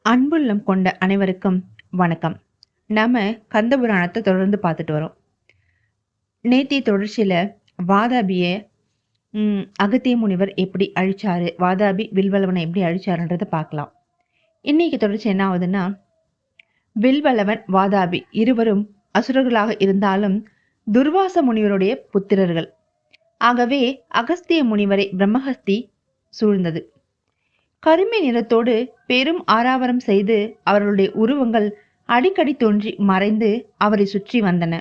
அன்புள்ளம் கொண்ட அனைவருக்கும் வணக்கம். நாம கந்தபுராணத்தை தொடர்ந்து பார்த்துட்டு வரோம். நேத்திய தொடர்ச்சியில வாதாபிய அகத்திய முனிவர் எப்படி அழிச்சாரு, வாதாபி வில்வலவனை எப்படி அழிச்சாருன்றதை பார்க்கலாம். இன்னைக்கு தொடர்ச்சி என்ன ஆகுதுன்னா, வில்வலவன் வாதாபி இருவரும் அசுரர்களாக இருந்தாலும் துர்வாச முனிவருடைய புத்திரர்கள். ஆகவே அகஸ்திய முனிவரை பிரம்மஹஸ்தி சூழ்ந்தது. கருமை நிறத்தோடு பெரும் ஆரவாரம் செய்து அவர்களுடைய உருவங்கள் அடிக்கடி தோன்றி மறைந்து அவரை சுற்றி வந்தன.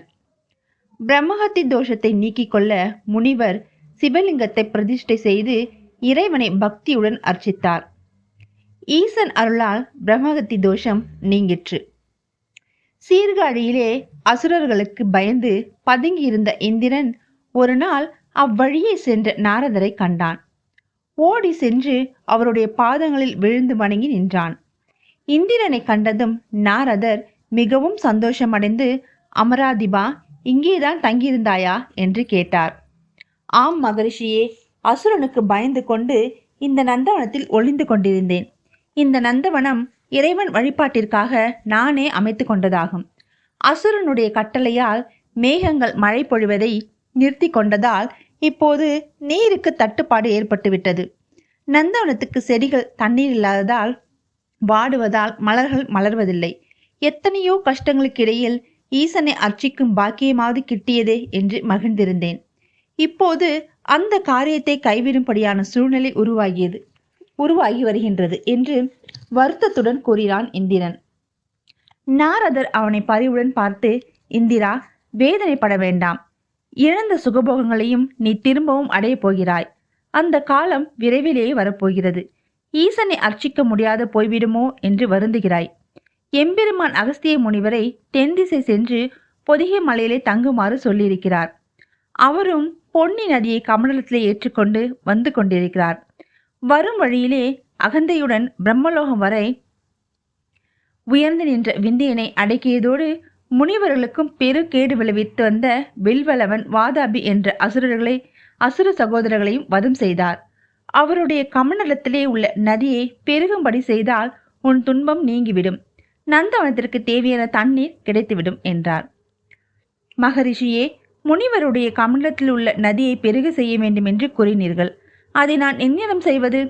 பிரம்மஹத்தி தோஷத்தை நீக்கிக் கொள்ள முனிவர் சிவலிங்கத்தை பிரதிஷ்டை செய்து இறைவனை பக்தியுடன் அர்ச்சித்தார். ஈசன் அருளால் பிரம்மஹத்தி தோஷம் நீங்கிற்று. சீர்காழியிலே அசுரர்களுக்கு பயந்து பதுங்கியிருந்த இந்திரன் ஒரு நாள் அவ்வழியே சென்ற நாரதரை கண்டான். ஓடி சென்று அவருடைய பாதங்களில் விழுந்து வணங்கி நின்றான். இந்திரனை கண்டதும் நாரதர் மிகவும் சந்தோஷமடைந்து, அமராதிபா, இங்கேதான் தங்கியிருந்தாயா என்று கேட்டார். ஆம் மகரிஷியே, அசுரனுக்கு பயந்து கொண்டு இந்த நந்தவனத்தில் ஒளிந்து கொண்டிருந்தேன். இந்த நந்தவனம் இறைவன் வழிபாட்டிற்காக நானே அமைத்து கொண்டதாகும். அசுரனுடைய கட்டளையால் மேகங்கள் மழை பொழிவதை நிறுத்தி கொண்டதால் இப்போது நீருக்கு தட்டுப்பாடு ஏற்பட்டுவிட்டது. நந்தவனத்துக்கு செடிகள் தண்ணீர் இல்லாததால் வாடுவதால் மலர்கள் மலர்வதில்லை. எத்தனையோ கஷ்டங்களுக்கு இடையில் ஈசனை அர்ச்சிக்கும் பாக்கியமாவது கிட்டியதே என்று மகிழ்ந்திருந்தேன். இப்போது அந்த காரியத்தை கைவிடும்படியான சூழ்நிலை உருவாகி வருகின்றது என்று வருத்தத்துடன் கூறினான் இந்திரன். நாரதர் அவனை பரிவுடன் பார்த்து, இந்திரா, வேதனைப்பட வேண்டாம். இழந்த சுகபோகங்களையும் நீ திரும்பவும் அடையப் போகிறாய். அந்த காலம் விரைவிலேயே வரப்போகிறது. ஈசனை அர்ச்சிக்க முடியாத போய்விடுமோ என்று வருந்துகிறாய். எம்பெருமான் அகஸ்திய முனிவரை தென் திசை சென்று பொதிகை மலையிலே தங்குமாறு சொல்லியிருக்கிறார். அவரும் பொன்னி நதியை கமண்டலத்திலே ஏற்றுக்கொண்டு வந்து கொண்டிருக்கிறார். வரும் வழியிலே அகந்தையுடன் பிரம்மலோகம் வரை உயர்ந்து நின்ற விந்தியனை அடக்கியதோடு முனிவர்களுக்கும் பெரு கேடு விளைவித்து வந்த வில்வலவன் வாதாபி என்ற அசுர சகோதரர்களையும் வதம் செய்தார். அவருடைய கமண்டலத்திலே உள்ள நதியை பெருகும்படி செய்தால் உன் துன்பம் நீங்கிவிடும். நந்தவனத்திற்கு தேவையான தண்ணீர் கிடைத்துவிடும் என்றார். மகரிஷியே, முனிவருடைய கமண்டலத்தில் உள்ள நதியை பெருக செய்ய வேண்டும் என்று கூறினீர்கள். அதை நான் எந்நேரம் செய்வது?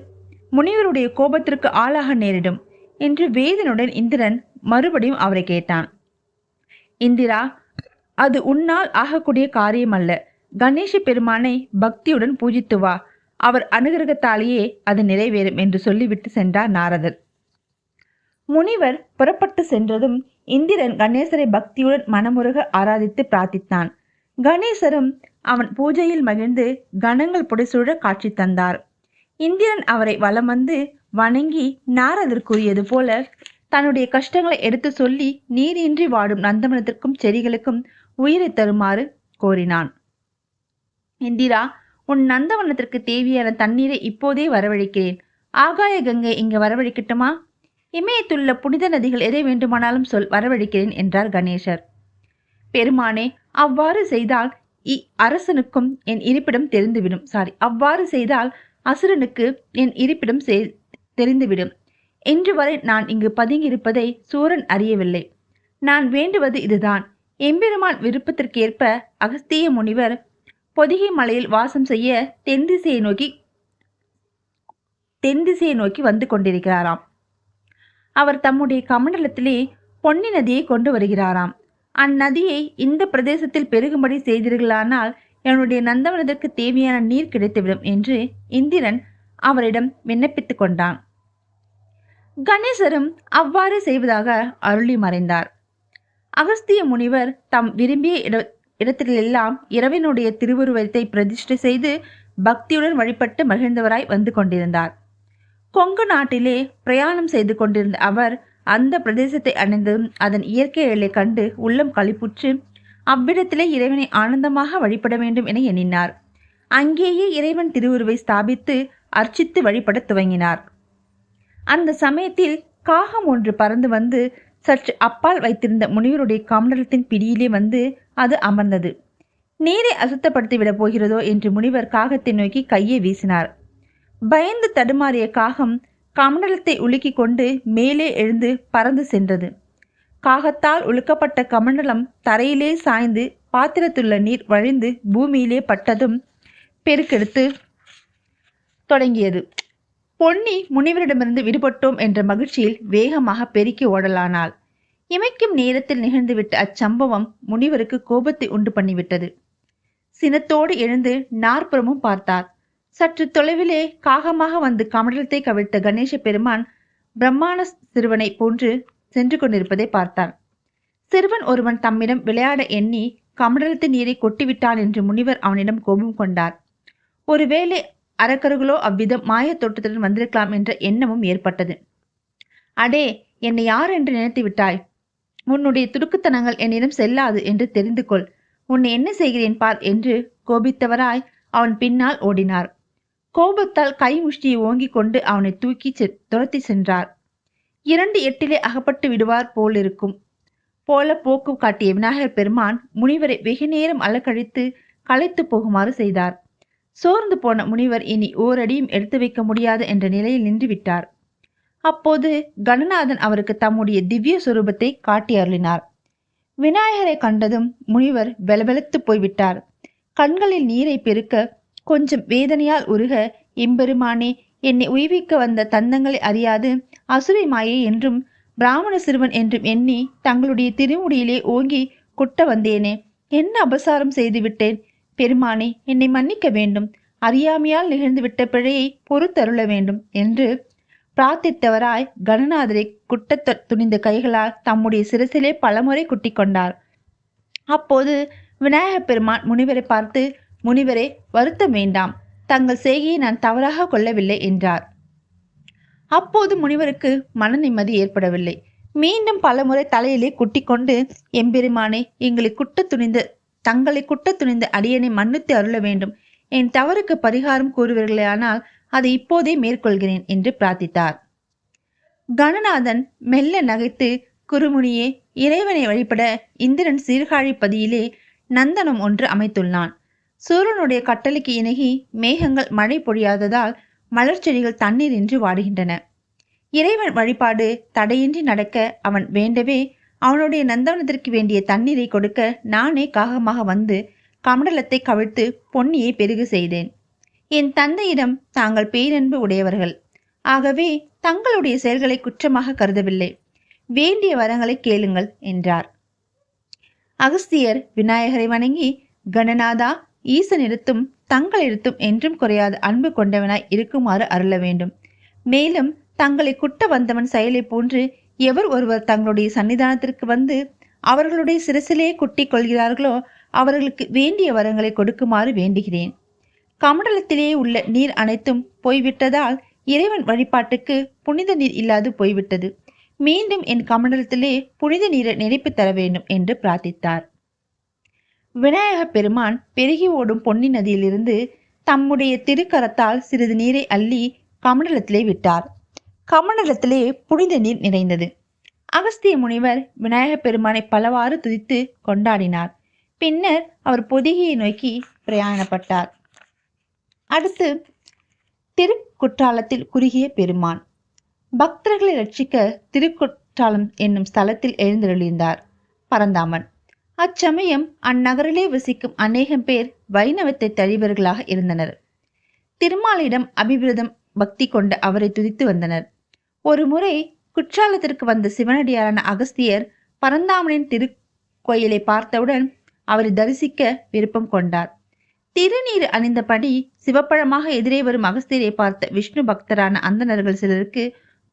முனிவருடைய கோபத்திற்கு ஆளாக நேரிடும் என்று வேதனுடன் இந்திரன் மறுபடியும் அவரை கேட்டான். இந்திரா, அது உன்னால் ஆகக்கூடிய காரியம் அல்ல. கணேச பெருமானை பக்தியுடன் பூஜித்து வா. அவர் அனுகிரகத்தாலேயே அது நிறைவேறும் என்று சொல்லிவிட்டு சென்றார் நாரதர். முனிவர் புறப்பட்டு சென்றதும் இந்திரன் கணேசரை பக்தியுடன் மனமுருக ஆராதித்து பிரார்த்தித்தான். கணேசரும் அவன் பூஜையில் மகிழ்ந்து கணங்கள் புடைசூழ காட்சி தந்தார். இந்திரன் அவரை வலம் வந்து வணங்கி நாரதர் கூறியது போல தன்னுடைய கஷ்டங்களை எடுத்து சொல்லி நீரின்றி வாடும் நந்தவனத்திற்கும் செடிகளுக்கும் உயிரை தருமாறு கோரினான். இந்திரா, உன் நந்தவனத்திற்கு தேவையான தண்ணீரை இப்போதே வரவழைக்கிறேன். ஆகாய கங்கை இங்கு வரவழைக்கட்டுமா? இமயத்துள்ள புனித நதிகள் எதை வேண்டுமானாலும் சொல், வரவழைக்கிறேன் என்றார் கணேசர். பெருமானே, அவ்வாறு செய்தால் அரசனுக்கும் என் இருப்பிடம் தெரிந்துவிடும். அவ்வாறு செய்தால் அசுரனுக்கு என் இருப்பிடம் தெரிந்துவிடும். இன்று வரை நான் இங்கு பதுங்கியிருப்பதை சூரன் அறியவில்லை. நான் வேண்டுவது இதுதான். எம்பெருமான் விருப்பத்திற்கேற்ப அகஸ்திய முனிவர் பொதிகை மலையில் வாசம் செய்ய தென் திசையை நோக்கி வந்து கொண்டிருக்கிறாராம். அவர் தம்முடைய கமண்டலத்திலே பொன்னி நதியை கொண்டு வருகிறாராம். அந்நதியை இந்த பிரதேசத்தில் பெருகும்படி செய்தீர்களானால் என்னுடைய நந்தவனத்திற்கு தேவையான நீர் கிடைத்துவிடும் என்று இந்திரன் அவரிடம் விண்ணப்பித்துக் கொண்டான். கணேசரும் அவ்வாறு செய்வதாக அருளி மறைந்தார். அகஸ்திய முனிவர் தம் விரும்பிய இடத்திலெல்லாம் இரவினுடைய திருவுருவத்தை பிரதிஷ்டை செய்து பக்தியுடன் வழிபட்டு மகிழ்ந்தவராய் வந்து கொண்டிருந்தார். கொங்கு நாட்டிலே பிரயாணம் செய்து கொண்டிருந்த அவர் அந்த பிரதேசத்தை அடைந்ததும் அதன் இயற்கை எல்லை கண்டு உள்ளம் களிப்புற்று அவ்விடத்திலே இறைவனை ஆனந்தமாக வழிபட வேண்டும் என எண்ணினார். அங்கேயே இறைவன் திருவுருவை ஸ்தாபித்து அர்ச்சித்து வழிபட துவங்கினார். அந்த சமயத்தில் காகம் ஒன்று பறந்து வந்து சற்று அப்பால் வைத்திருந்த முனிவருடைய கமண்டலத்தின் பிடியிலே வந்து அது அமர்ந்தது. நீரை அசுத்தப்படுத்திவிடப் போகிறதோ என்று முனிவர் காகத்தை நோக்கி கையை வீசினார். பயந்து தடுமாறிய காகம் கமண்டலத்தை உலுக்கிக் கொண்டு மேலே எழுந்து பறந்து சென்றது. காகத்தால் உலுக்கப்பட்ட கமண்டலம் தரையிலே சாய்ந்து பாத்திரத்துள்ள நீர் வழிந்து பூமியிலே பட்டதும் பெருக்கெடுத்து தொடங்கியது. பொன்னி முனிவரிடமிருந்து விடுபட்டோம் என்ற மகிழ்ச்சியில் வேகமாக பெருக்கி ஓடலானாள். இமைக்கும் நேரத்தில் நிகழ்ந்துவிட்ட அச்சம்பவம் முனிவருக்கு கோபத்தை உண்டு பண்ணிவிட்டது. சினத்தோடு எழுந்து நாற்புறமும் பார்த்தார். சற்று தொலைவிலே காகமாக வந்து கமண்டலத்தை கவிழ்த்த கணேச பெருமான் பிரம்மாண சிறுவனை போன்று சென்று கொண்டிருப்பதை பார்த்தார். சிறுவன் ஒருவன் தம்மிடம் விளையாட எண்ணி கமண்டலத்து நீரை கொட்டிவிட்டான் என்று முனிவர் அவனிடம் கோபம் கொண்டார். ஒருவேளை அரக்கர்களோ அவ்விதம் மாய தோட்டத்துடன் வந்திருக்கலாம் என்ற எண்ணமும் ஏற்பட்டது. அடே, என்னை யார் என்று நினைத்து விட்டாய்? உன்னுடைய துடுக்குத்தனங்கள் என்னிடம் செல்லாது என்று தெரிந்து கொள். உன்னை என்ன செய்கிறேன் பார் என்று கோபித்தவராய் அவன் பின்னால் ஓடினார். கோபத்தால் கை முஷ்டியை ஓங்கிக் கொண்டு அவனை தூக்கி துரத்தி சென்றார். 2 எட்டிலே அகப்பட்டு விடுவார் போலிருக்கும் போல போக்கு காட்டிய விநாயகர் பெருமான் முனிவரை வெகு நேரம் அலக்கழித்து களைத்து போகுமாறு செய்தார். சோர்ந்து போன முனிவர் இனி ஓரடியும் எடுத்து வைக்க முடியாது என்ற நிலையில் நின்று விட்டார். அப்போது கணநாதன் அவருக்கு தம்முடைய திவ்ய சுரூபத்தை காட்டி அருளினார். விநாயகரை கண்டதும் முனிவர் வெலவெலத்து போய்விட்டார். கண்களில் நீரை பெருக்க கொஞ்சம் வேதனையால் உருக, எம்பெருமானே, என்னை உய்விக்க வந்த தந்தங்களை அறியாது அசுரை மாயை என்றும் பிராமண சிறுவன் என்றும் எண்ணி தங்களுடைய திருமுடியிலே ஓங்கி குட்ட வந்தேனே, என்ன அபசாரம் செய்து விட்டேன்? பெருமானே, என்னை மன்னிக்க வேண்டும். அறியாமையால் நிகழ்ந்துவிட்ட பிழையை பொறுத்தருள வேண்டும் என்று பிரார்த்தித்தவராய் கணநாதரை குட்ட துணிந்த கைகளால் தம்முடைய சிரசிலே பலமுறை குட்டி கொண்டார். அப்போது விநாயகப் பெருமான் முனிவரை பார்த்து, முனிவரே, வருத்தம் வேண்டாம், தங்கள் செய்கையை நான் தவறாக கொள்ளவில்லை என்றார். அப்போது முனிவருக்கு மன நிம்மதி ஏற்படவில்லை. மீண்டும் பலமுறை தலையிலே குட்டி கொண்டு, எம்பெருமானே, தங்களை குட்ட துணிந்த அடியனை மன்னித்து அருள வேண்டும். என் தவறுக்கு பரிகாரம் கூறுவீர்களானால் அதை இப்போதே மேற்கொள்கிறேன் என்று பிரார்த்தித்தார். கணநாதன் மெல்ல நகைத்து, குருமுனியே, இறைவனை வழிபட இந்திரன் சீர்காழி பதியிலே நந்தனம் ஒன்று அமைத்துள்ளான். சூரியனுடைய கட்டளைக்கு இணங்கி மேகங்கள் மழை பொழியாததால் மலர்ச்செடிகள் தண்ணீர் இன்றி வாடுகின்றன. இறைவன் வழிபாடு தடையின்றி நடக்க அவன் வேண்டவே அவனுடைய நந்தவனத்திற்கு வேண்டிய தண்ணீரை கொடுக்க நானே காகமாக வந்து கமண்டலத்தை கவிழ்த்து பொன்னியை பெருகு செய்தேன். என் தந்தையிடம் தாங்கள் பேரன்பு உடையவர்கள், ஆகவே தங்களுடைய செயல்களை குற்றமாக கருதவில்லை. வேண்டிய வரங்களை கேளுங்கள் என்றார். அகஸ்தியர் விநாயகரை வணங்கி, கணநாதா, ஈசனிடத்தும் தங்களிடத்தும் என்றும் குறையாத அன்பு கொண்டவனாய் இருக்குமாறு அருள வேண்டும். மேலும் தங்களை குட்ட வந்தவன் செயலை போன்று எவர் ஒருவர் தங்களுடைய சன்னிதானத்திற்கு வந்து அவர்களுடைய சிரசிலே குட்டி கொள்கிறார்களோ அவர்களுக்கு வேண்டிய வரங்களை கொடுக்குமாறு வேண்டுகிறேன். கமண்டலத்திலே உள்ள நீர் அனைத்தும் போய்விட்டதால் இறைவன் வழிபாட்டுக்கு புனித நீர் இல்லாது போய்விட்டது. மீண்டும் என் கமண்டலத்திலே புனித நீரை நிரப்பி தர வேண்டும் என்று பிரார்த்தித்தார். விநாயக பெருமான் பெருகி ஓடும் பொன்னி நதியிலிருந்து தம்முடைய திருக்கரத்தால் சிறிது நீரை அள்ளி கமண்டலத்திலே விட்டார். கமண்டலத்திலே புனித நீர் நிறைந்தது. அகஸ்திய முனிவர் விநாயக பெருமானை பலவாறு துதித்து கொண்டாடினார். பின்னர் அவர் பொதிகையை நோக்கி பிரயாணப்பட்டார். அடுத்து திருக்குற்றாலத்தில் குறுகிய பெருமான் பக்தர்களை ரட்சிக்க திருக்குற்றாலம் என்னும் ஸ்தலத்தில் எழுந்தருளியிருந்தார் பரந்தாமன். அச்சமயம் அந்நகரிலே வசிக்கும் அநேகம் பேர் வைணவத்தை தழிவர்களாக இருந்தனர். திருமாலிடம் அபிவிரதம் பக்தி கொண்ட அவரை துதித்து வந்தனர். ஒரு முறை குற்றாலத்திற்கு வந்த சிவனடியாரான அகஸ்தியர் பரந்தாமனின் திருக்கோயிலை பார்த்தவுடன் அவரை தரிசிக்க விருப்பம் கொண்டார். திருநீர் அணிந்தபடி சிவப்பழமாக எதிரே வரும் அகஸ்தியரை பார்த்த விஷ்ணு பக்தரான அந்தணர்கள் சிலருக்கு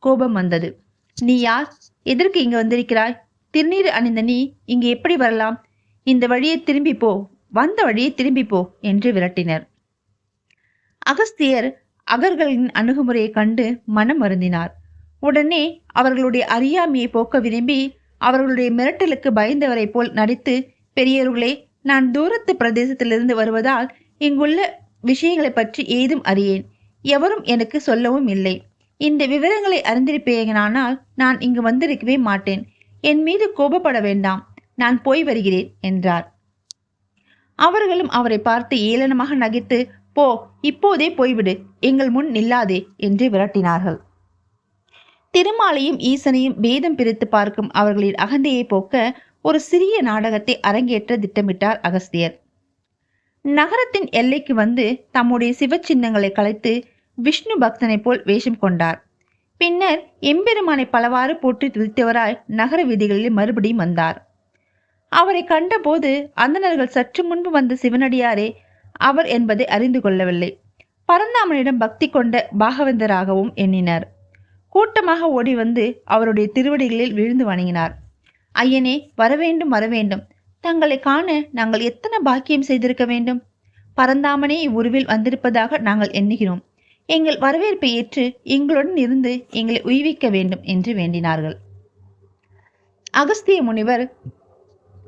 கோபம் வந்தது. நீ யார்? எதற்கு இங்கு வந்திருக்கிறாய்? திருநீர் அணிந்த நீ இங்கு எப்படி வரலாம்? இந்த வழியை திரும்பி போ, வந்த வழியை திரும்பி போ என்று விரட்டினர். அகஸ்தியர் அவர்களின் அணுகுமுறையை கண்டு மனம் வருந்தினார். உடனே அவர்களுடைய அறியாமையை போக்க விரும்பி அவர்களுடைய மிரட்டலுக்கு பயந்தவரை போல் நடித்து, பெரியவர்களே, நான் தூரத்து பிரதேசத்திலிருந்து வருவதால் இங்குள்ள விஷயங்களை பற்றி ஏதும் அறியேன். எவரும் எனக்கு சொல்லவும் இல்லை. இந்த விவரங்களை அறிந்திருப்பேனானால் நான் இங்கு வந்திருக்கவே மாட்டேன். என் மீது கோபப்பட வேண்டாம், நான் போய் வருகிறேன் என்றார். அவர்களும் அவரை பார்த்து ஏளனமாக நகைத்து, போ, இப்போதே போய்விடு, எங்கள் முன் நில்லாதே என்று விரட்டினார்கள். திருமாலையும் ஈசனையும் பேதம் பிரித்து பார்க்கும் அவர்களின் அகந்தையை போக்க ஒரு சிறிய நாடகத்தை அரங்கேற்ற திட்டமிட்டார் அகஸ்தியர். நகரத்தின் எல்லைக்கு வந்து தம்முடைய சிவ சின்னங்களை கலைத்து விஷ்ணு பக்தனை போல் வேஷம் கொண்டார். பின்னர் எம்பெருமானை பலவாறு போற்றி துதித்தவராய் நகர வீதிகளில் மறுபடியும் வந்தார். அவரை கண்டபோது அந்தணர்கள் சற்று முன்பு வந்த சிவனடியாரே அவர் என்பதை அறிந்து கொள்ளவில்லை. பரந்தாமனிடம் பக்தி கொண்ட பாகவந்தராகவும் எண்ணினர். கூட்டமாக ஓடி வந்து அவருடைய திருவடிகளில் விழுந்து வணங்கினார். ஐயனே, வரவேண்டும் வரவேண்டும். தங்களை காண நாங்கள் எத்தனை பாக்கியம் செய்திருக்க வேண்டும். பரந்தாமனே இவ்வுருவில் வந்திருப்பதாக நாங்கள் எண்ணுகிறோம். எங்கள் வரவேற்பை ஏற்று எங்களுடன் இருந்து எங்களை உய்விக்க வேண்டும் என்று வேண்டினார்கள். அகஸ்திய முனிவர்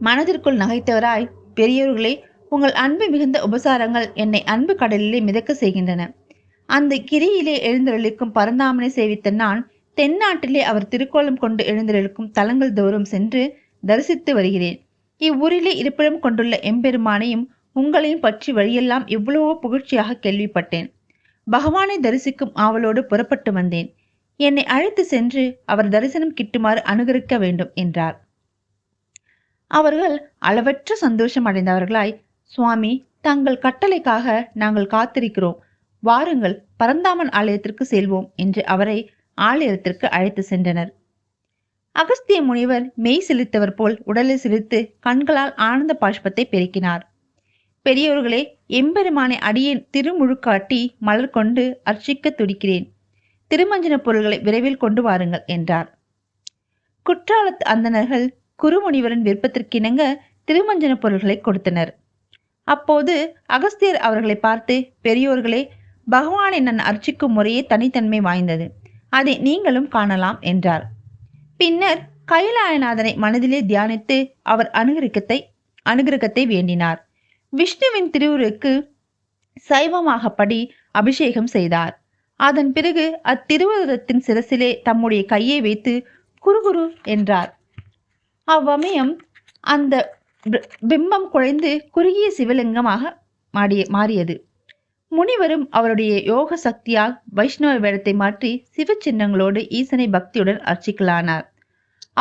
மனதிற்குள் நகைத்தவராய், பெரியோர்களே, உங்கள் அன்பு மிகுந்த உபசாரங்கள் என்னை அன்பு கடலிலே மிதக்க செய்கின்றன. அந்த கிரியிலே எழுந்தருளிக்கும் பரந்தாமனை சேவித்த நான் தென்னாட்டிலே அவர் திருக்கோலம் கொண்டு எழுந்தருளிக்கும் தலங்கள் தோறும் சென்று தரிசித்து வருகிறேன். இவ்வூரிலே இருப்பிடம் கொண்டுள்ள எம்பெருமானையும் உங்களையும் பற்றி வழியெல்லாம் எவ்வளவோ புகழ்ச்சியாக கேள்விப்பட்டேன். பகவானை தரிசிக்கும் ஆவலோடு புறப்பட்டு வந்தேன். என்னை அழைத்து சென்று அவர் தரிசனம் கிட்டுமாறு அனுகரிக்க வேண்டும் என்றார். அவர்கள் அளவற்ற சந்தோஷம் அடைந்தவர்களாய், சுவாமி, தங்கள் கட்டளைக்காக நாங்கள் காத்திருக்கிறோம். வாருங்கள், பரந்தாமன் ஆலயத்திற்கு செல்வோம் என்று அவரை ஆலயத்திற்கு அழைத்து சென்றனர். அகஸ்திய முனிவர் மெய் சிலித்தவர் போல் உடலை சிலித்து கண்களால் ஆனந்த பாஷ்பத்தை பெருக்கினார். பெரியோர்களே, எம்பெருமானை அடியேன் திருமுழுக்காட்டி மலர் கொண்டு அர்ச்சிக்க துடிக்கிறேன். திருமஞ்சன பொருள்களை விரைவில் கொண்டு வாருங்கள் என்றார். குற்றாலத்து அந்தணர்கள் குருமுனிவரின் விருப்பத்திற்கிணங்க திருமஞ்சன பொருள்களை கொடுத்தனர். அப்போது அகஸ்தியர் அவர்களை பார்த்து, பெரியோர்களே, பகவானை நான் அர்ச்சிக்கும் முறையே தனித்தன்மை வாய்ந்தது. அதை நீங்களும் காணலாம் என்றார். பின்னர் கைலாயநாதனை மனதிலே தியானித்து அவர் அனுகிரகத்தை வேண்டினார். விஷ்ணுவின் திருவுருக்கு சைவமாகப்படி அபிஷேகம் செய்தார். அதன் பிறகு அத்திருவுருவத்தின் சிரசிலே தம்முடைய கையை வைத்து குருகுரு என்றார். அவ்வமயம் அந்த பிம்பம் குழைந்து குறுகிய சிவலிங்கமாக மாறியது. முனிவரும் அவருடைய யோக சக்தியால் வைஷ்ணவ வேடத்தை மாற்றி சிவ சின்னங்களோடு ஈசனை பக்தியுடன் அர்ச்சிக்கலானார்.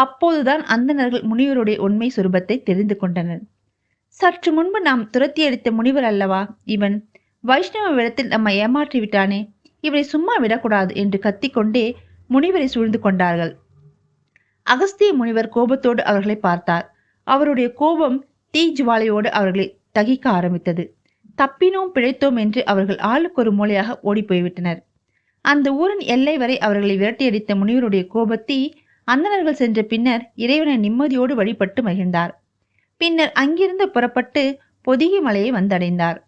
அப்போதுதான் அந்தணர்கள் முனிவருடைய உண்மை சுரூபத்தை தெரிந்து கொண்டனர். சற்று முன்பு நாம் துரத்தி அடித்த முனிவர் அல்லவா இவன்? வைஷ்ணவ வேடத்தில் நம்மை ஏமாற்றி விட்டானே, இவரை சும்மா விடக்கூடாது என்று கத்திக்கொண்டே முனிவரை சூழ்ந்து கொண்டார்கள். அகஸ்திய முனிவர் கோபத்தோடு அவர்களை பார்த்தார். அவருடைய கோபம் தீஜ்வாலையோடு அவர்களை தகிக்க ஆரம்பித்தது. தப்பினோம் பிழைத்தோம் என்று அவர்கள் ஆளுக்கு ஒரு மூலையாக ஓடி போய்விட்டனர். அந்த ஊரின் எல்லை வரை அவர்களை விரட்டியடித்த முனிவருடைய கோபத்தீ அந்தணர்கள் சென்ற பின்னர் இறைவனை நிம்மதியோடு வழிபட்டு மகிழ்ந்தார். பின்னர் அங்கிருந்து புறப்பட்டு பொதிகை மலையை வந்தடைந்தார்.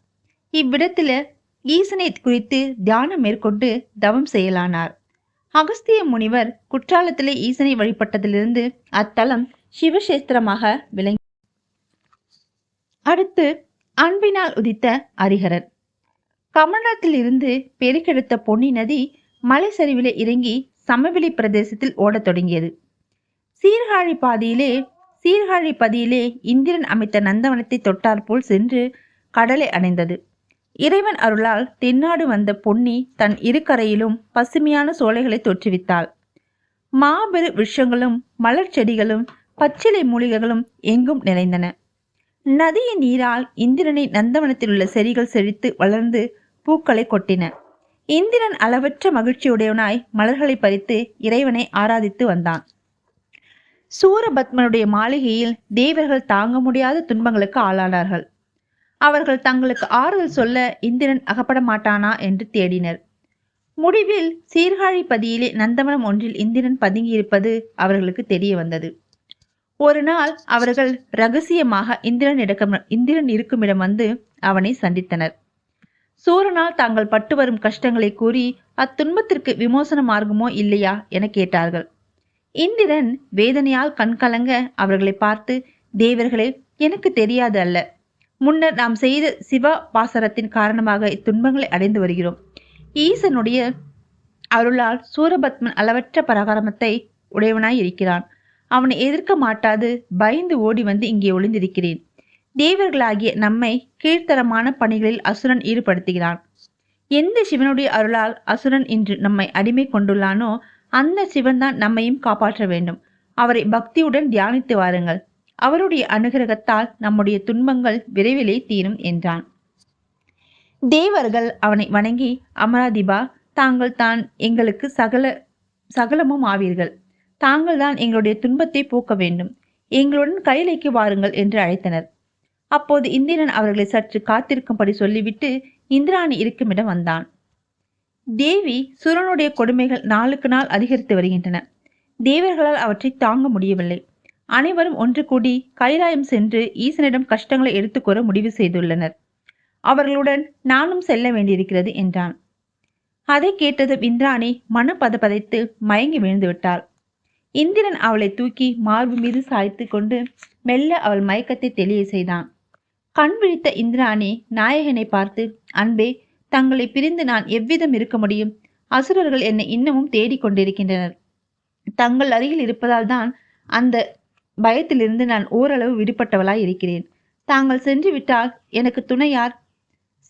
இவ்விடத்தில் ஈசனை குறித்து தியானம் மேற்கொண்டு தவம் செய்யலானார். அகஸ்திய முனிவர் குற்றாலத்திலே ஈசனை வழிபட்டதிலிருந்து அத்தலம் சிவசேஸ்திரமாக விளங்கி. அடுத்து அன்பினால் உதித்த ஹரிஹரர். கமண்டலத்தில் இருந்து பெருக்கெடுத்த பொன்னி நதி மலை சரிவிலே இறங்கி சமவெளி பிரதேசத்தில் ஓடத் தொடங்கியது. சீர்காழி பதியிலே இந்திரன் அமைத்த நந்தவனத்தை தொட்டாற்போல் சென்று கடலை அடைந்தது. இறைவன் அருளால் தென்னாடு வந்த பொன்னி தன் இரு கரையிலும் பசுமையான சோலைகளை தோற்றுவித்தாள். மாபெரு விஷங்களும் மலர் செடிகளும் பச்சிலை மூலிகைகளும் எங்கும் நிறைந்தன. நதியின் நீரால் இந்திரனை நந்தவனத்தில் உள்ள செடிகள் செழித்து வளர்ந்து பூக்களை கொட்டின. இந்திரன் அளவற்ற மகிழ்ச்சியுடையவனாய் மலர்களை பறித்து இறைவனை ஆராதித்து வந்தான். சூரபத்மனுடைய மாளிகையில் தேவர்கள் தாங்க முடியாத துன்பங்களுக்கு ஆளானார்கள். அவர்கள் தங்களுக்கு ஆறுதல் சொல்ல இந்திரன் அகப்பட மாட்டானா என்று தேடினர். முடிவில் சீர்காழி பதியிலே நந்தவனம் ஒன்றில் இந்திரன் பதுங்கியிருப்பது அவர்களுக்கு தெரிய வந்தது. ஒரு நாள் அவர்கள் ரகசியமாக இந்திரன் இருக்குமிடம் வந்து அவனை சந்தித்தனர். சூரனால் தாங்கள் பட்டு வரும் கஷ்டங்களை கூறி அத்துன்பத்திற்கு விமோசன மார்க்கமோ இல்லையா என கேட்டார்கள். இந்திரன் வேதனையால் கண்கலங்க அவர்களை பார்த்து, தேவர்களே, எனக்கு தெரியாது அல்ல. முன்னர் நாம் செய்த சிவ பாசரத்தின் காரணமாக இத்துன்பங்களை அடைந்து வருகிறோம். ஈசனுடைய அருளால் சூரபத்மன் அளவற்ற பராக்கிரமத்தை உடையவனாய் இருக்கிறான். அவனை எதிர்க்க மாட்டாது பயந்து ஓடி வந்து இங்கே ஒளிந்திருக்கிறேன். தேவர்களாகிய நம்மை கீழ்த்தரமான பணிகளில் அசுரன் ஈடுபடுத்துகிறான். எந்த சிவனுடைய அருளால் அசுரன் இன்று நம்மை அடிமை கொண்டுள்ளானோ அந்த சிவன்தான் நம்மையும் காப்பாற்ற வேண்டும். அவரை பக்தியுடன் தியானித்து வாருங்கள். அவருடைய அனுகிரகத்தால் நம்முடைய துன்பங்கள் விரைவிலே தீரும் என்றான். தேவர்கள் அவனை வணங்கி, அமராதிபா, தாங்கள் தான் எங்களுக்கு சகலமும் ஆவீர்கள். தாங்கள் தான் எங்களுடைய துன்பத்தை போக்க வேண்டும். எங்களுடன் கைலைக்கு வாருங்கள் என்று அழைத்தனர். அப்போது இந்திரன் அவர்களை சற்று காத்திருக்கும்படி சொல்லிவிட்டு இந்திராணி இருக்குமிடம் வந்தான். தேவி சுரனுடைய கொடுமைகள் நாளுக்கு நாள் அதிகரித்து வருகின்றன. தேவர்களால் அவற்றை தாங்க முடியவில்லை. அனைவரும் ஒன்று கூடி கைலாயம் சென்று ஈசனிடம் கஷ்டங்களை எடுத்துக்கூற முடிவு செய்துள்ளனர். அவர்களுடன் நானும் செல்ல வேண்டியிருக்கிறது என்றான். அதை கேட்டதும் இந்திராணி மனப்பதைத்து மயங்கி விழுந்து விட்டாள். இந்திரன் அவளை தூக்கி மார்பு மீது சாய்த்து கொண்டு மெல்ல அவள் மயக்கத்தை தெளிய செய்தான். கண் விழித்த இந்திராணி நாயகனை பார்த்து, அன்பே, தங்களை பிரிந்து நான் எவ்விதம் இருக்க முடியும்? அசுரர்கள் என்னை இன்னமும் தேடிக்கொண்டிருக்கின்றனர். தங்கள் அருகில் இருப்பதால் தான் அந்த பயத்திலிருந்து நான் ஓரளவு விடுபட்டவளாய் இருக்கிறேன். தாங்கள் சென்று விட்டால் எனக்கு துணையார்?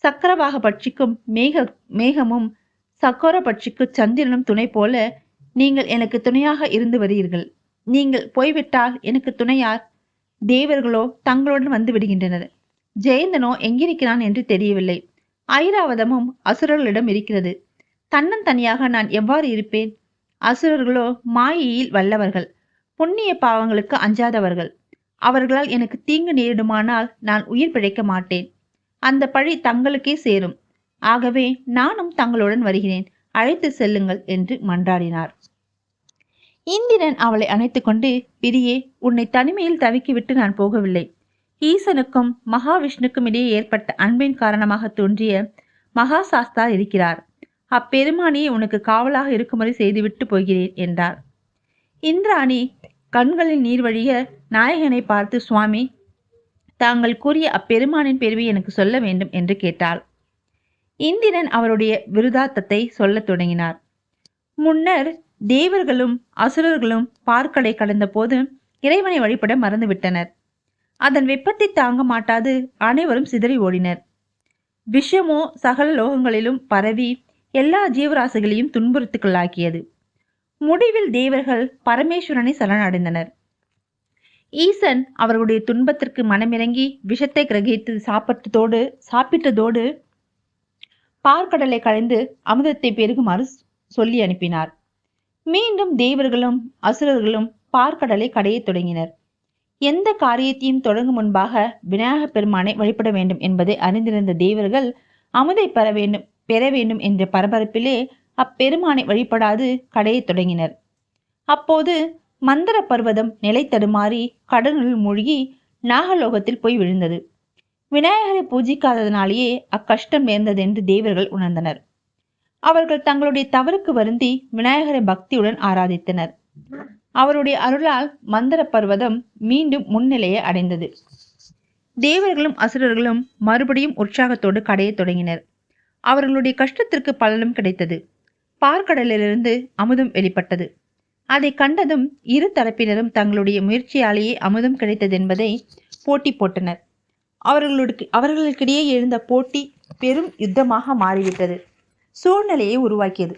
சக்கரவாக பட்சிக்கும் மேகமும் சக்கர பட்சிக்கு சந்திரனும் துணை போல நீங்கள் எனக்கு துணையாக இருந்து வருகிறீர்கள். நீங்கள் போய்விட்டால் எனக்கு துணையார்? தேவர்களோ தங்களுடன் வந்து விடுகின்றனர். ஜெயந்தனோ எங்கிருக்கிறான் என்று தெரியவில்லை. ஐராவதமும் அசுரர்களிடம் இருக்கிறது. தன்னந்தனியாக நான் எவ்வாறு இருப்பேன்? அசுரர்களோ மாயையில் வல்லவர்கள், புண்ணிய பாவங்களுக்கு அஞ்சாதவர்கள். அவர்களால் எனக்கு தீங்கு நேரிடுமானால் நான் உயிர் பிழைக்க மாட்டேன். அந்த பழி தங்களுக்கே சேரும். ஆகவே நானும் தங்களுடன் வருகிறேன், அழைத்து செல்லுங்கள் என்று மன்றாடினார். இந்திரன் அவளை அணைத்து கொண்டு, பிரியே, உன்னை தனிமையில் தவிக்கிவிட்டு நான் போகவில்லை. ஈசனுக்கும் மகாவிஷ்ணுக்கும் இடையே ஏற்பட்ட அன்பின் காரணமாக தோன்றிய மகாசாஸ்தா இருக்கிறார். அப்பெருமானியை உனக்கு காவலாக இருக்கும்படி செய்துவிட்டு போகிறேன் என்றார். இந்திராணி கண்களில் நீர் வழிய நாயகனை பார்த்து, சுவாமி, தாங்கள் கூறிய அப்பெருமானின் பெருமை எனக்கு சொல்ல வேண்டும் என்று கேட்டாள். இந்திரன் அவருடைய விருதாத்தத்தை சொல்லத் தொடங்கினார். முன்னர் தேவர்களும் அசுரர்களும் பார்க்கடை கடந்த போது இறைவனை வழிபட மறந்துவிட்டனர். அதன் வெப்பத்தை தாங்க மாட்டாது அனைவரும் சிதறி ஓடினர். விஷமோ சகல லோகங்களிலும் பரவி எல்லா ஜீவராசிகளையும் துன்புறுத்துக்களாக்கியது. முடிவில் தேவர்கள் பரமேஸ்வரனை சரணடைந்தனர். ஈசன் அவர்களுடைய துன்பத்திற்கு மனமிறங்கி விஷத்தை கிரகித்து சாப்பிட்டதோடு பார்க்கடலை களைந்து அமுதத்தை பெருகுமாறு சொல்லி அனுப்பினார். மீண்டும் தேவர்களும் அசுரர்களும் பார்க்கடலை கடைய தொடங்கினர். எந்த காரியத்தையும் தொடங்கும் முன்பாக விநாயக பெருமானை வழிபட வேண்டும் என்பதை அறிந்திருந்த தேவர்கள் அமுதை பெற வேண்டும் என்ற பரபரப்பிலே அப்பெருமானை வழிபடாது கடைய தொடங்கினர். அப்போது மந்திர பர்வதம் நிலை தடுமாறி கடலுள் மூழ்கி நாகலோகத்தில் போய் விழுந்தது. விநாயகரை பூஜிக்காததனாலேயே அக்கஷ்டம் நேர்ந்தது என்று தேவர்கள் உணர்ந்தனர். அவர்கள் தங்களுடைய தவறுக்கு வருந்தி விநாயகரை பக்தியுடன் ஆராதித்தனர். அவருடைய அருளால் மந்திர பர்வதம் மீண்டும் முன்னிலையை அடைந்தது. தேவர்களும் அசுரர்களும் மறுபடியும் உற்சாகத்தோடு கடைய தொடங்கினர். அவர்களுடைய கஷ்டத்திற்கு பலனும் கிடைத்தது. பார்க்கடலிலிருந்து அமுதம் வெளிப்பட்டது. அதை கண்டதும் இரு தரப்பினரும் தங்களுடைய முயற்சியாலேயே அமுதம் கிடைத்தது என்பதை போட்டி போட்டனர். அவர்களுக்கிடையே எழுந்த போட்டி பெரும் யுத்தமாக மாறிவிட்டது. சூழ்நிலையை உருவாக்கியது.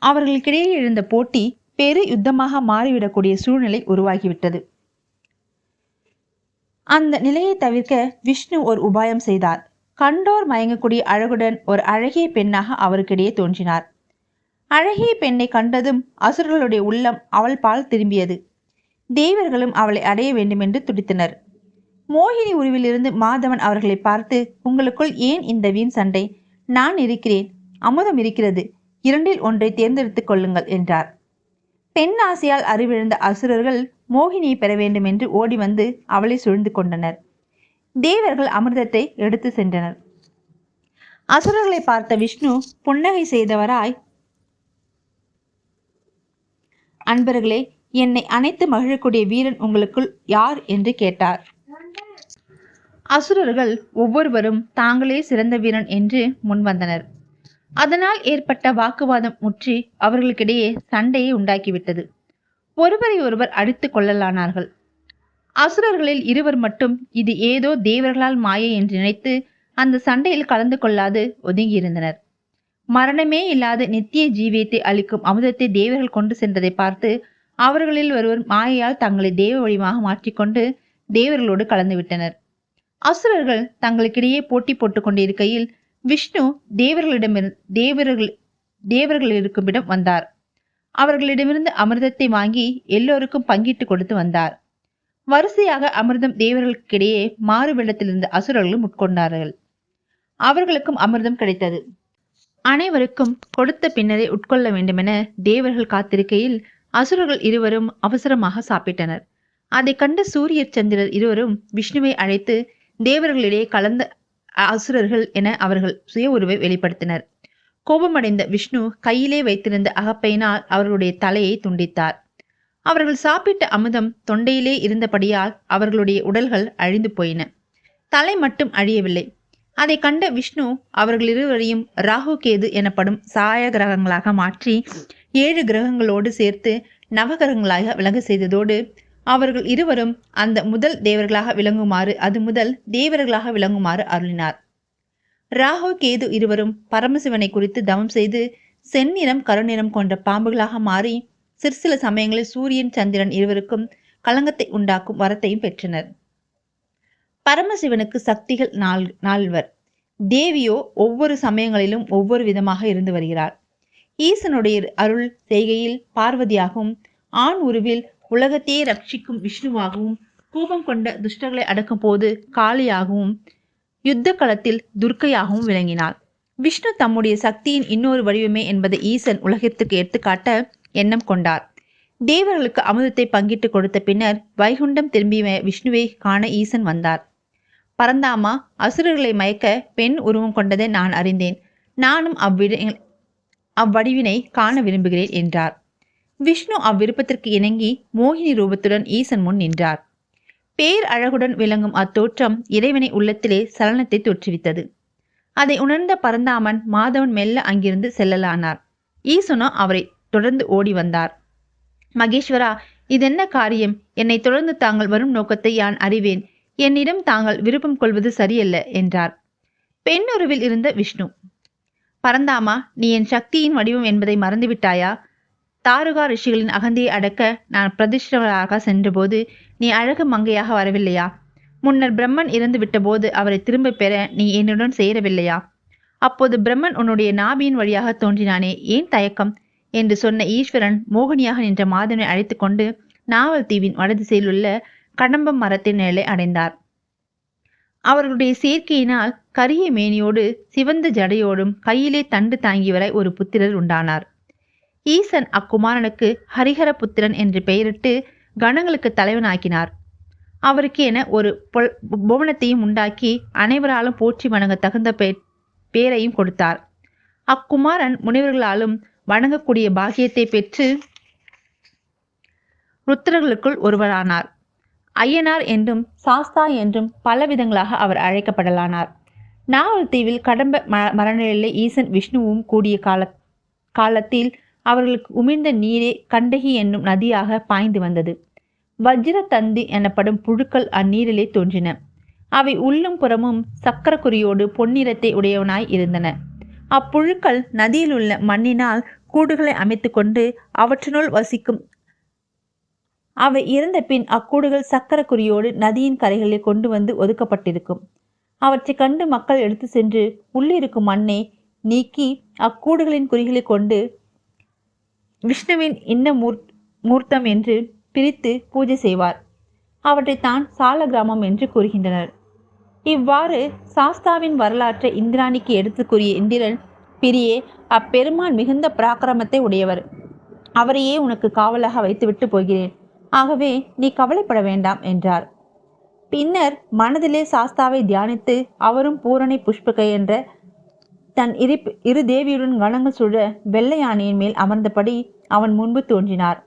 அவர்களுக்கிடையே எழுந்த போட்டி பெரு யுத்தமாக மாறிவிடக்கூடிய சூழ்நிலை உருவாகிவிட்டது. அந்த நிலையை தவிர்க்க விஷ்ணு ஒரு உபாயம் செய்தார். கண்டோர் மயங்கக்கூடிய அழகுடன் ஒரு அழகிய பெண்ணாக அவருக்கிடையே தோன்றினார். அழகிய பெண்ணை கண்டதும் அசுரர்களுடைய உள்ளம் அவள் பால் திரும்பியது. தேவர்களும் அவளை அடைய வேண்டும் என்று துடித்தனர். மோகினி உருவிலிருந்து மாதவன் அவர்களை பார்த்து, உங்களுக்குள் ஏன் இந்த வீண் சண்டை? நான் இருக்கிறேன், அமுதம் இருக்கிறது, இரண்டில் ஒன்றை தேர்ந்தெடுத்துக் கொள்ளுங்கள் என்றார். பெண் ஆசையால் அறிவிழந்த அசுரர்கள் மோகினியை பெற வேண்டும் என்று ஓடி வந்து அவளை சூழ்ந்து கொண்டனர். தேவர்கள் அமிர்தத்தை எடுத்து சென்றனர். அசுரர்களை பார்த்த விஷ்ணு புன்னகை செய்தவராய், அன்பர்களே, என்னை அணைத்து மகிழக்கூடிய வீரன் உங்களுக்குள் யார் என்று கேட்டார். அசுரர்கள் ஒவ்வொருவரும் தாங்களே சிறந்த வீரன் என்று முன்வந்தனர். அதனால் ஏற்பட்ட வாக்குவாதம் முற்றி அவர்களுக்கிடையே சண்டையை உண்டாக்கிவிட்டது. ஒருவரை ஒருவர் அடித்து கொள்ளலானார்கள். அசுரர்களில் இருவர் மட்டும் இது ஏதோ தேவர்களால் மாயை என்று நினைத்து அந்த சண்டையில் கலந்து கொள்ளாது ஒதுங்கியிருந்தனர். மரணமே இல்லாத நித்திய ஜீவியத்தை அளிக்கும் அமுதத்தை தேவர்கள் கொண்டு சென்றதை பார்த்து அவர்களில் ஒருவர் மாயையால் தங்களை தேவ வடிவமாக மாற்றிக்கொண்டு தேவர்களோடு கலந்து விட்டனர். அசுரர்கள் தங்களுக்கிடையே போட்டி போட்டுக் கொண்டிருக்கையில் விஷ்ணு தேவர்கள் இருக்குமிடம் வந்தார். அவர்களிடமிருந்து அமிர்தத்தை வாங்கி எல்லோருக்கும் பங்கிட்டு கொடுத்து வந்தார். வரிசையாக அமிர்தம் தேவர்களுக்கிடையே மாறு வெள்ளத்திலிருந்து அசுரர்களும் உட்கொண்டார்கள். அவர்களுக்கும் அமிர்தம் கிடைத்தது. அனைவருக்கும் கொடுத்த பின்னரே உட்கொள்ள வேண்டுமென தேவர்கள் காத்திருக்கையில் அசுரர்கள் இருவரும் அவசரமாக சாப்பிட்டனர். அதை கண்ட சூரியர் சந்திரர் இருவரும் விஷ்ணுவை அழைத்து தேவர்களிடையே கலந்த அசுரர்கள் என அவர்கள் சுய உருவை வெளிப்படுத்தினர். கோபமடைந்த விஷ்ணு கையிலே வைத்திருந்த அகப்பையினால் அவர்களுடைய தலையை துண்டித்தார். அவர்கள் சாப்பிட்ட அமுதம் தொண்டையிலே இருந்தபடியால் அவர்களுடைய உடல்கள் அழிந்து போயின. தலை மட்டும் அழியவில்லை. அதை கண்ட விஷ்ணு அவர்கள் இருவரையும் ராகு கேது எனப்படும் சாய கிரகங்களாக மாற்றி 7 கிரகங்களோடு சேர்த்து நவகிரகங்களாக விளங்க செய்ததோடு அவர்கள் இருவரும் அந்த முதல் தேவர்களாக விளங்குமாறு அது முதல் தேவர்களாக விளங்குமாறு அருளினார். ராகு கேது இருவரும் பரமசிவனை குறித்து தவம் செய்து செந்நிறம் கருநிறம் கொண்ட பாம்புகளாக மாறி சிற்சில சமயங்களில் சூரியன் சந்திரன் இருவருக்கும் களங்கத்தை உண்டாக்கும் வரத்தையும் பெற்றனர். பரமசிவனுக்கு சக்திகள் 4. தேவியோ ஒவ்வொரு சமயங்களிலும் ஒவ்வொரு விதமாக இருந்து வருகிறார். ஈசனுடைய அருள் செய்கையில் பார்வதியாகவும், ஆண் உருவில் உலகத்தையே ரட்சிக்கும் விஷ்ணுவாகவும், கோபம் கொண்ட துஷ்டர்களை அடக்கும் போது காளியாகவும், யுத்த களத்தில் துர்க்கையாகவும் விளங்கினார். விஷ்ணு தம்முடைய சக்தியின் இன்னொரு வடிவமே என்பதை ஈசன் உலகத்திற்கு எடுத்துக்காட்ட எண்ணம் கொண்டார். தேவர்களுக்கு அமுதத்தை பங்கிட்டு கொடுத்த பின்னர் வைகுண்டம் திரும்பிய விஷ்ணுவை காண ஈசன் வந்தார். பரந்தாமா, அசுரர்களை மயக்க பெண் உருவம் கொண்டதை நான் அறிந்தேன். நானும் அவ்வடிவினை காண விரும்புகிறேன் என்றார். விஷ்ணு அவ்விருப்பத்திற்கு இணங்கி மோகினி ரூபத்துடன் ஈசன் முன் நின்றார். பேர் அழகுடன் விளங்கும் அத்தோற்றம் இறைவனை உள்ளத்திலே சலனத்தை தோற்றுவித்தது. அதை உணர்ந்த பரந்தாமன் மாதவன் மெல்ல அங்கிருந்து செல்லலானார். ஈசனோ அவரை தொடர்ந்து ஓடி வந்தார். மகேஸ்வரா, இதென்ன காரியம்? என்னை தொடர்ந்து தாங்கள் வரும் நோக்கத்தை யான் அறிவேன். என்னிடம் தாங்கள் விருப்பம் கொள்வது சரியல்ல என்றார். பெண்ணுருவில் இருந்த விஷ்ணு, பரந்தாமா, நீ என் சக்தியின் வடிவம் என்பதை மறந்துவிட்டாயா? தாருகா ரிஷிகளின் அகந்தியை அடக்க நான் பிரதிஷ்டராக சென்றபோது நீ அழகு மங்கையாக வரவில்லையா? முன்னர் பிரம்மன் இறந்து விட்ட போது அவரை திரும்ப பெற நீ என்னுடன் சேரவில்லையா? அப்போது பிரம்மன் உன்னுடைய நாபியின் வழியாக தோன்றினானே, ஏன் தயக்கம் என்று சொன்ன ஈஸ்வரன் மோகினியாக நின்ற மாதவனை அழைத்து கொண்டு நாவல் தீவின் வடதிசையில் உள்ள கடம்பம் மரத்தின் நிலை அடைந்தார். அவர்களுடைய சேர்க்கையினால் கரிய மேனியோடு சிவந்த ஜடையோடும் கையிலே தண்டு தாங்கியவரை ஒரு புத்திரர் உண்டானார். ஈசன் அக்குமாரனுக்கு ஹரிஹர புத்திரன் என்று பெயரிட்டு கணங்களுக்கு தலைவனாக்கினார். அவருக்கு என ஒரு புவனத்தையும் உண்டாக்கி அனைவராலும் போற்றி வணங்க தகுந்த பேரையும் கொடுத்தார். அக்குமாரன் முனிவர்களாலும் வணங்கக்கூடிய பாக்கியத்தை பெற்று ருத்திரர்களுக்குள் ஒருவரானார். ஐயனார் என்றும் சாஸ்தா என்றும் பலவிதங்களாக அவர் அழைக்கப்படலானார். நாவல் தீவில் கடம்ப மரநிலையில் ஈசன் விஷ்ணுவும் கூடிய காலத்தில் அவர்களுக்கு உமிழ்ந்த நீரே கண்டகி என்னும் நதியாக பாய்ந்து வந்தது. வஜ்ர தந்தி எனப்படும் புழுக்கள் அந்நீரிலே தோன்றின. அவை உள்ளும் புறமும் சக்கரக்குறியோடு பொன்னிறத்தை உடையவனாய் இருந்தன. அப்புழுக்கள் நதியில் உள்ள மண்ணினால் கூடுகளை அமைத்து கொண்டு அவற்றினுள் வசிக்கும். அவை இறந்த பின் அக்கூடுகள் சக்கரக்குறியோடு நதியின் கரைகளில் கொண்டு வந்து ஒதுக்கப்பட்டிருக்கும். அவற்றை கண்டு மக்கள் எடுத்து சென்று உள்ளிருக்கும் மண்ணை நீக்கி அக்கூடுகளின் குறிகளை கொண்டு விஷ்ணுவின் இன்ன மூர்த்தம் என்று பிரித்து பூஜை செய்வார். அவற்றை தான் சால கிராமம் என்று கூறுகின்றனர். இவ்வாறு சாஸ்தாவின் வரலாற்றை இந்திராணிக்கு எடுத்து கூறிய இந்திரன், பிரியே, அப்பெருமான் மிகுந்த பராக்கிரமத்தை உடையவர். அவரையே உனக்கு காவலாக வைத்துவிட்டு போகிறேன். ஆகவே நீ கவலைப்பட வேண்டாம் என்றார். பின்னர் மனதிலே சாஸ்தாவை தியானித்து அவரும் பூரணை புஷ்பகை என்ற தன் இரு தேவியுடன் கணங்கள் சூழ வெள்ளை யானையின் மேல் அமர்ந்தபடி அவன் முன்பு தோன்றினார்.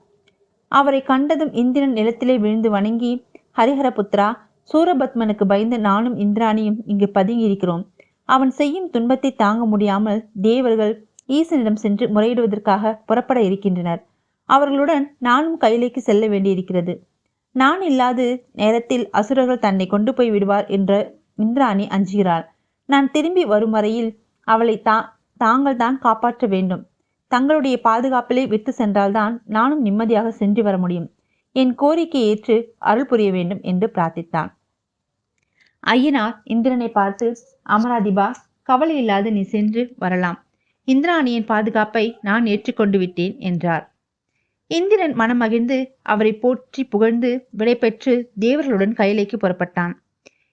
அவரை கண்டதும் இந்திரன் நிலத்திலே விழுந்து வணங்கி, ஹரிஹரபுத்ரா, சூரபத்மனுக்கு பயந்து நானும் இந்திராணியும் இங்கு பதுங்கியிருக்கிறோம். அவன் செய்யும் துன்பத்தை தாங்க முடியாமல் தேவர்கள் ஈசனிடம் சென்று முறையிடுவதற்காக புறப்பட இருக்கின்றனர். அவர்களுடன் நானும் கையிலேக்கு செல்ல வேண்டியிருக்கிறது. நான் இல்லாத நேரத்தில் அசுரர்கள் தன்னை கொண்டு போய் விடுவார் என்ற இந்திராணி அஞ்சுகிறாள். நான் திரும்பி வரும் வரையில் அவளை தாங்கள் தான் காப்பாற்ற வேண்டும். தங்களுடைய பாதுகாப்பிலே விட்டு சென்றால்தான் நானும் நிம்மதியாக சென்று வர முடியும். என் கோரிக்கையை ஏற்று அருள் புரிய வேண்டும் என்று பிரார்த்தித்தான். ஐயனார் இந்திரனை பார்த்து, அமராதிபா, கவலை இல்லாது நீ சென்று வரலாம். இந்திராணியின் பாதுகாப்பை நான் ஏற்றுக்கொண்டு விட்டேன் என்றார். இந்திரன் மனமகிழ்ந்து அவரை போற்றி புகழ்ந்து விடைபெற்று தேவர்களுடன் கைலைக்கு புறப்பட்டான்.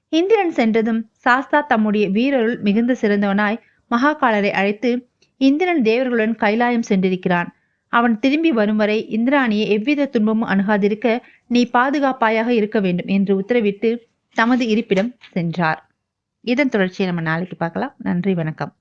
இந்திரன் சென்றதும் சாஸ்தா தம்முடைய வீரருள் மிகுந்த சிறந்தவனாய் மகாகாலரை அழைத்து, இந்திரன் தேவர்களுடன் கைலாயம் சென்றிருக்கிறான். அவன் திரும்பி வரும் வரை இந்திராணியை எவ்வித துன்பமும் அணுகாதிருக்க நீ பாதுகாப்பாயாக இருக்க வேண்டும் என்று உத்தரவிட்டு தமது இருப்பிடம் சென்றார். இதன் தொடர்ச்சியை நம்ம நாளைக்கு பார்க்கலாம். நன்றி, வணக்கம்.